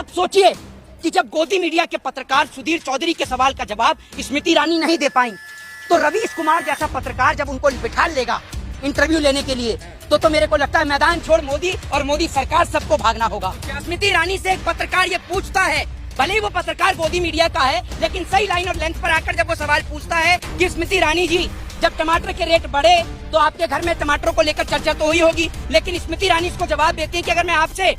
आप सोचिए कि जब गोदी मीडिया के पत्रकार सुधीर चौधरी के सवाल का जवाब स्मृति ईरानी नहीं दे पाई, तो रवीश कुमार जैसा पत्रकार जब उनको बिठा लेगा इंटरव्यू लेने के लिए, तो मेरे को लगता है मैदान छोड़ मोदी और मोदी सरकार सबको भागना होगा। स्मृति ईरानी से एक पत्रकार ये पूछता है, भले ही वो पत्रकार गोदी मीडिया का है, लेकिन सही लाइन और लेंथ पर आकर जब वो सवाल पूछता है कि स्मृति ईरानी जी, जब टमाटर के रेट बढ़े तो आपके घर में टमाटरों को लेकर चर्चा तो हुई होगी, लेकिन स्मृति ईरानी इसको जवाब देती है कि अगर मैं आपसे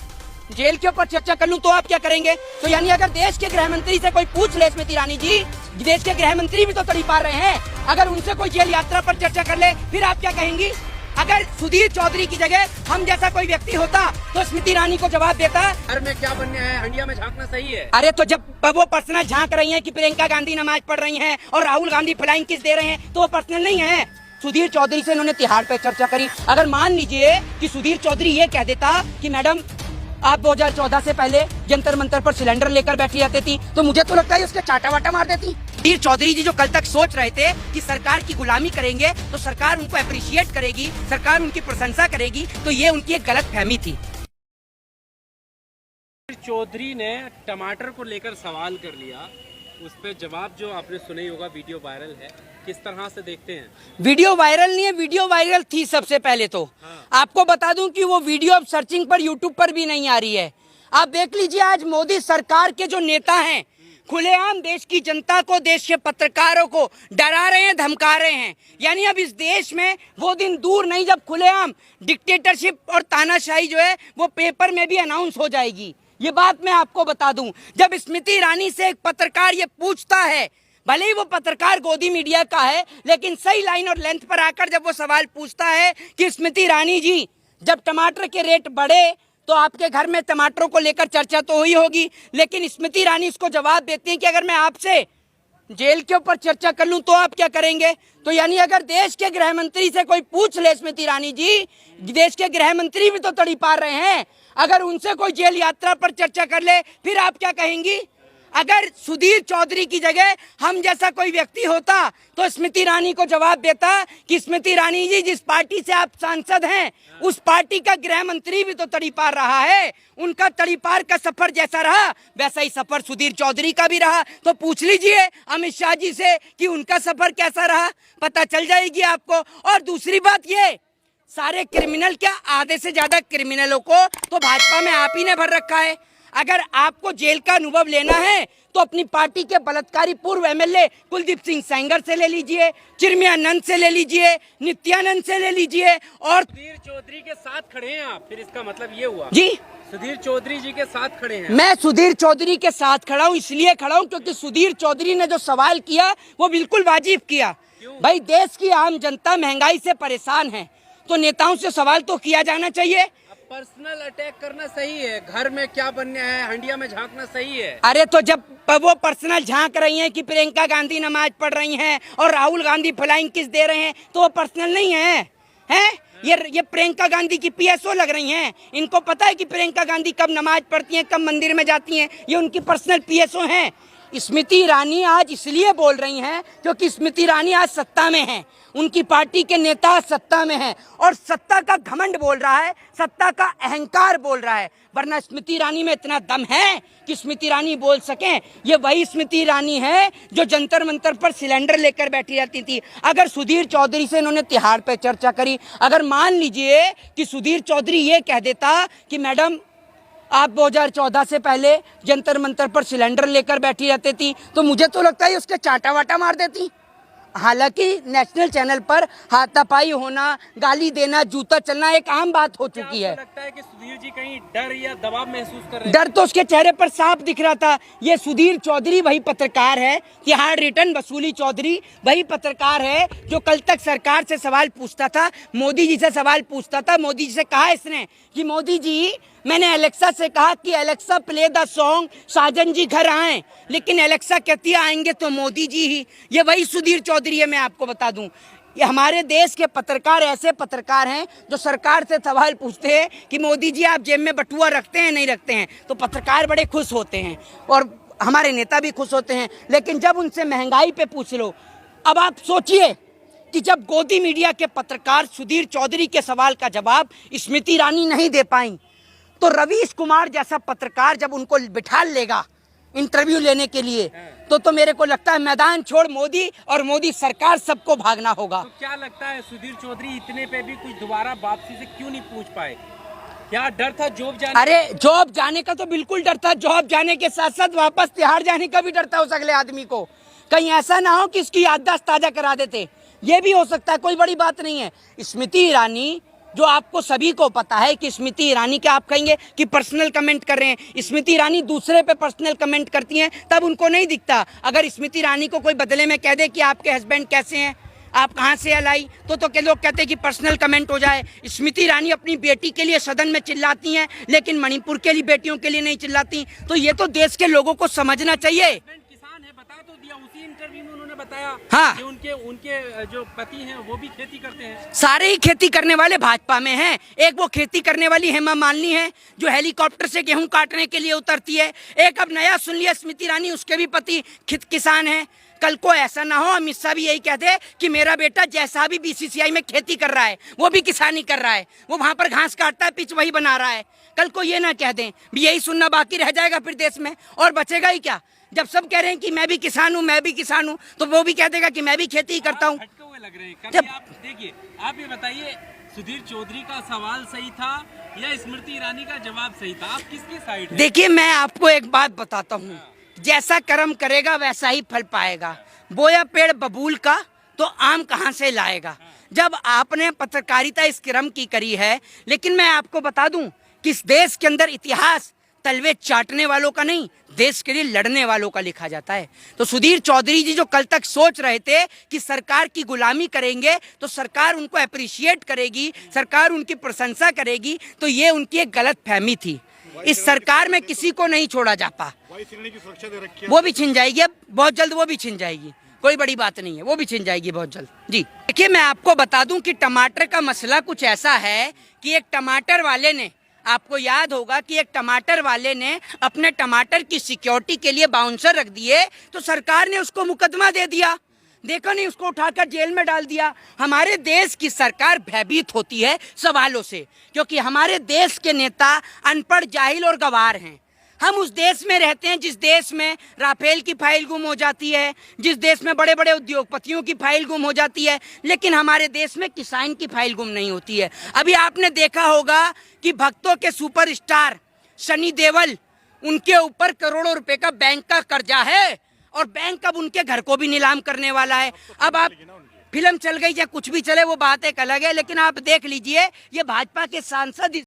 जेल के ऊपर चर्चा कर लूं तो आप क्या करेंगे। तो यानी अगर देश के गृह मंत्री से कोई पूछ ले, स्मृति ईरानी जी, देश के गृह मंत्री भी तो तड़ी पा रहे हैं, अगर उनसे कोई जेल यात्रा पर चर्चा कर ले फिर आप क्या कहेंगी। अगर सुधीर चौधरी की जगह हम जैसा कोई व्यक्ति होता तो स्मृति ईरानी को जवाब देता, घर में क्या बनने है, हंडिया में झांकना सही है। अरे तो जब वो पर्सनल झांक रही हैं कि प्रियंका गांधी नमाज पढ़ रही हैं और राहुल गांधी फ्लाइंग किस दे रहे हैं, तो वो पर्सनल नहीं है। सुधीर चौधरी से इन्होंने तिहाड़ पे चर्चा करी। अगर मान लीजिए कि सुधीर चौधरी ये कह देता कि मैडम आप 2014 से पहले जंतर मंतर पर सिलेंडर लेकर बैठी रहती थी, तो मुझे तो लगता है उसके चाटा वाटा मार देती। सुधीर चौधरी जी जो कल तक सोच रहे थे कि सरकार की गुलामी करेंगे तो सरकार उनको अप्रिशिएट करेगी, सरकार उनकी प्रशंसा करेगी, तो ये उनकी एक गलत फहमी थी। चौधरी ने टमाटर को लेकर सवाल कर लिया, उस पर जवाब जो आपने सुना ही होगा, वीडियो वायरल है, किस तरह से देखते हैं। वीडियो वायरल नहीं है, वीडियो वायरल थी सबसे पहले तो। आपको बता दूं कि वो वीडियो अब सर्चिंग पर यूट्यूब पर भी नहीं आ रही है। आप देख लीजिए, आज मोदी सरकार के जो नेता हैं खुलेआम देश की जनता को, देश के पत्रकारों को डरा रहे हैं, धमका रहे हैं। यानी अब इस देश में वो दिन दूर नहीं जब खुलेआम डिक्टेटरशिप और तानाशाही जो है वो पेपर में भी अनाउंस हो जाएगी। ये बात मैं आपको बता दूं, जब स्मृति ईरानी से एक पत्रकार ये पूछता है, भले ही वो पत्रकार गोदी मीडिया का है, लेकिन सही लाइन और लेंथ पर आकर जब वो सवाल पूछता है कि स्मृति ईरानी जी, जब टमाटर के रेट बढ़े तो आपके घर में टमाटरों को लेकर चर्चा तो हुई होगी, लेकिन स्मृति ईरानी इसको जवाब देती है कि अगर मैं आपसे जेल के ऊपर चर्चा कर लूं तो आप क्या करेंगे। तो यानी अगर देश के गृह मंत्री से कोई पूछ ले, स्मृति ईरानी जी, देश के गृह मंत्री भी तो तड़ी पार रहे हैं, अगर उनसे कोई जेल यात्रा पर चर्चा कर ले फिर आप क्या कहेंगी। अगर सुधीर चौधरी की जगह हम जैसा कोई व्यक्ति होता तो स्मृति ईरानी को जवाब देता कि स्मृति ईरानी जी, जिस पार्टी से आप सांसद हैं उस पार्टी का गृह मंत्री भी तो तड़ी पार रहा है, उनका तड़ी पार का सफर जैसा रहा वैसा ही सफर सुधीर चौधरी का भी रहा। तो पूछ लीजिए अमित शाह जी से कि उनका सफर कैसा रहा, पता चल जाएगी आपको। और दूसरी बात ये, सारे क्रिमिनल क्या, आधे से ज्यादा क्रिमिनलों को तो भाजपा में आप ही ने भर रखा है। अगर आपको जेल का अनुभव लेना है तो अपनी पार्टी के बलात्कारी पूर्व एमएलए कुलदीप सिंह सेंगर से ले लीजिए, चिरमियानंद से ले लीजिए, नित्यानंद से ले लीजिए। और सुधीर चौधरी के साथ खड़े हैं आप, फिर इसका मतलब ये हुआ जी सुधीर चौधरी जी के साथ खड़े हैं। मैं सुधीर चौधरी के साथ खड़ा हूँ, इसलिए खड़ा हूँ क्योंकि सुधीर चौधरी ने जो सवाल किया वो बिल्कुल वाजिब किया। भाई, देश की आम जनता महंगाई से परेशान है तो नेताओं से सवाल तो किया जाना चाहिए। पर्सनल अटैक करना सही है, घर में क्या बनने है, हंडिया में झांकना सही है। अरे तो जब वो पर्सनल झांक रही हैं कि प्रियंका गांधी नमाज पढ़ रही हैं और राहुल गांधी फ्लाइंग किस दे रहे हैं, तो वो पर्सनल नहीं है, हैं? ये प्रियंका गांधी की पीएसओ लग रही हैं। इनको पता है कि प्रियंका गांधी कब नमाज पढ़ती हैं, कब मंदिर में जाती हैं, ये उनकी पर्सनल पीएसओ हैं। स्मृति ईरानी आज इसलिए बोल रही हैं क्योंकि स्मृति ईरानी आज सत्ता में है, उनकी पार्टी के नेता सत्ता में हैं और सत्ता का घमंड बोल रहा है, सत्ता का अहंकार बोल रहा है। वरना स्मृति ईरानी में इतना दम है कि स्मृति ईरानी बोल सकें। ये वही स्मृति ईरानी है जो जंतर मंतर पर सिलेंडर लेकर बैठी रहती थी। अगर सुधीर चौधरी से इन्होंने तिहाड़ पे चर्चा करी, अगर मान लीजिए कि सुधीर चौधरी ये कह देता कि मैडम आप 2014 से पहले जंतर मंतर पर सिलेंडर लेकर बैठी रहती थी, तो मुझे तो लगता है उसके चाटा वाटा मार देती। हालांकि नेशनल चैनल पर हाथापाई होना, गाली देना, जूता चलना एक आम बात हो चुकी है। लगता है कि सुधीर जी कहीं डर या दबाव महसूस कर रहे हैं? डर तो उसके चेहरे पर साफ दिख रहा था। ये सुधीर चौधरी वही पत्रकार है, तिहाड़ रिटर्न वसूली चौधरी वही पत्रकार है जो कल तक सरकार से सवाल पूछता था, मोदी जी से सवाल पूछता था। मोदी जी से कहा इसने कि मोदी जी, मैंने एलेक्सा से कहा कि एलेक्सा प्ले द सॉन्ग, साजन जी घर आए, लेकिन एलेक्सा कहती है आएंगे तो मोदी जी ही। ये वही सुधीर चौधरी है। मैं आपको बता दूं, ये हमारे देश के पत्रकार ऐसे पत्रकार हैं जो सरकार से सवाल पूछते हैं कि मोदी जी आप जेब में बटुआ रखते हैं नहीं रखते हैं, तो पत्रकार बड़े खुश होते हैं और हमारे नेता भी खुश होते हैं। लेकिन जब उनसे महंगाई पे पूछ लो, अब आप सोचिए कि जब गोदी मीडिया के पत्रकार सुधीर चौधरी के सवाल का जवाब स्मृति ईरानी नहीं दे पाई, तो रवीश कुमार जैसा पत्रकार जब उनको बिठा लेगा इंटरव्यू लेने के लिए तो मेरे को लगता है मैदान छोड़ मोदी और मोदी सरकार सबको भागना होगा। तो क्या लगता है सुधीर चौधरी इतने पे भी कुछ दोबारा वापसी से क्यों नहीं पूछ पाए? क्या डर था जॉब जाने? अरे जॉब जाने का तो बिल्कुल डर था, जॉब जाने के साथ साथ वापस तिहाड़ जाने का भी डर था उस अगले आदमी को। कहीं ऐसा ना हो कि इसकी याददाश्त ताजा करा देते, ये भी हो सकता है, कोई बड़ी बात नहीं है। स्मृति ईरानी, जो आपको सभी को पता है कि स्मृति ईरानी क्या आप कहेंगे कि पर्सनल कमेंट कर रहे हैं, स्मृति ईरानी दूसरे पे पर्सनल कमेंट करती हैं तब उनको नहीं दिखता। अगर स्मृति ईरानी को कोई बदले में कह दे कि आपके हस्बैंड कैसे हैं, आप कहाँ से लाई, तो के लोग कहते हैं कि पर्सनल कमेंट हो जाए। स्मृति ईरानी अपनी बेटी के लिए सदन में चिल्लाती हैं लेकिन मणिपुर के लिए बेटियों के लिए नहीं चिल्लाती। तो ये तो देश के लोगों को समझना चाहिए। किसान है, बता तो दिया उसी इंटरव्यू में उन्होंने बताया। हाँ, कि उनके जो पति हैं वो भी खेती करते हैं। सारे ही खेती करने वाले भाजपा में हैं। एक वो खेती करने वाली हेमा मालिनी है जो हेलीकॉप्टर से गेहूं काटने के लिए उतरती है। एक अब नया सुन लिया स्मृति ईरानी, उसके भी पति किसान है। कल को ऐसा ना हो अमित शाह भी यही कह दे कि मेरा बेटा जैसा भी बीसीसीआई में खेती कर रहा है वो भी किसानी कर रहा है, वो वहां पर घास काटता है, पिच वही बना रहा है। कल को ये ना कह दें, यही सुनना बाकी रह जाएगा फिर देश में, और बचेगा ही क्या? जब सब कह रहे हैं कि मैं भी किसान हूँ, मैं भी किसान हूँ, तो वो भी कह देगा कि मैं भी खेती ही करता हूँ। हटके हुए लग रहे हैं। कभी आप देखिए, आप ये बताइए, सुधीर चौधरी का सवाल सही था या स्मृति ईरानी का जवाब सही था? आप किसकी साइड हैं? देखिए, मैं आपको एक बात बताता हूँ, जैसा कर्म करेगा वैसा ही फल पाएगा। बोया पेड़ बबूल का तो आम कहाँ से लाएगा? जब आपने पत्रकारिता इस क्रम की करी है, लेकिन मैं आपको बता दूं कि इस देश के अंदर इतिहास तलवे चाटने वालों का नहीं, देश के लिए लड़ने वालों का लिखा जाता है। तो सुधीर चौधरी जी जो कल तक सोच रहे थे कि सरकार की गुलामी करेंगे तो सरकार उनको अप्रिशिएट करेगी, सरकार उनकी प्रशंसा करेगी, तो ये उनकी एक गलत फहमी थी। इस सरकार में किसी को नहीं छोड़ा जाता। वो भी छिन जाएगी, अब बहुत जल्द वो भी छिन जाएगी, कोई बड़ी बात नहीं है, वो भी छिन जाएगी बहुत जल्द। जी देखिए, मैं आपको बता दूं कि टमाटर का मसला कुछ ऐसा है कि एक टमाटर वाले ने, आपको याद होगा कि एक टमाटर वाले ने अपने टमाटर की सिक्योरिटी के लिए बाउंसर रख दिए तो सरकार ने उसको मुकदमा दे दिया, देखो नहीं, उसको उठाकर जेल में डाल दिया। हमारे देश की सरकार भयभीत होती है सवालों से, क्योंकि हमारे देश के नेता अनपढ़, जाहिल और गवार हैं। हम उस देश में रहते हैं जिस देश में राफेल की फाइल गुम हो जाती है, जिस देश में बड़े बड़े उद्योगपतियों की फाइल गुम हो जाती है, लेकिन हमारे देश में किसान की फाइल गुम नहीं होती है। अभी आपने देखा होगा कि भक्तों के सुपरस्टार सनी देओल, उनके ऊपर करोड़ों रुपए का बैंक का कर्जा है और बैंक अब उनके घर को भी नीलाम करने वाला है। अब आप फिल्म चल गई या कुछ भी चले वो बात एक अलग है, लेकिन आप देख लीजिए ये भाजपा के सांसद